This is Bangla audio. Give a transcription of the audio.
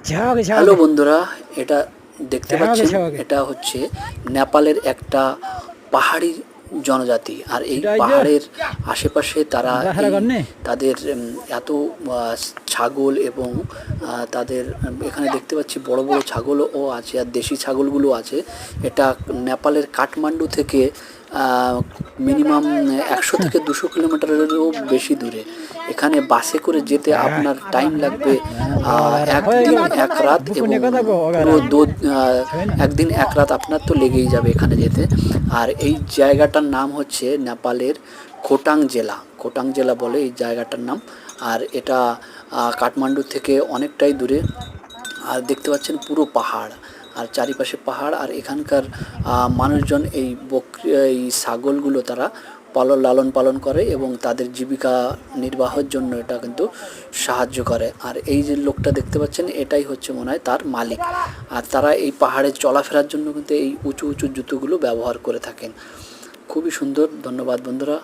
হ্যালো বন্ধুরা, এটা দেখতে পাচ্ছেন এটা হচ্ছে নেপালের একটা পাহাড়ি জনজাতি। আর এই পাহাড়ের আশেপাশে তারা তাদের এত ছাগল এবং তাদের এখানে দেখতে পাচ্ছি বড় বড় ছাগলও আছে আর দেশি ছাগলগুলো আছে। এটা নেপালের কাঠমান্ডু থেকে মিনিমাম 100 থেকে 200 কিলোমিটারেরও বেশি দূরে। এখানে বাসে করে যেতে আপনার টাইম লাগবে একদিন এক রাত এবং পুরো একদিন এক রাত আপনার তো লেগেই যাবে এখানে যেতে। আর এই জায়গাটার নাম হচ্ছে নেপালের খোটাং জেলা বলে এই জায়গাটার নাম। আর এটা কাঠমান্ডু থেকে অনেকটাই দূরে। আর দেখতে পাচ্ছেন পুরো পাহাড় আর চারিপাশে পাহাড়। আর এখানকার মানুষজন এই ছাগলগুলো তারা লালন পালন করে এবং তাদের জীবিকা নির্বাহের জন্য এটা কিন্তু সাহায্য করে। আর এই যে লোকটা দেখতে পাচ্ছেন এটাই হচ্ছে মনে হয় তার মালিক। আর তারা এই পাহাড়ে চলাফেরার জন্য কিন্তু এই উঁচু উঁচু জুতোগুলো ব্যবহার করে থাকেন। খুবই সুন্দর। ধন্যবাদ বন্ধুরা।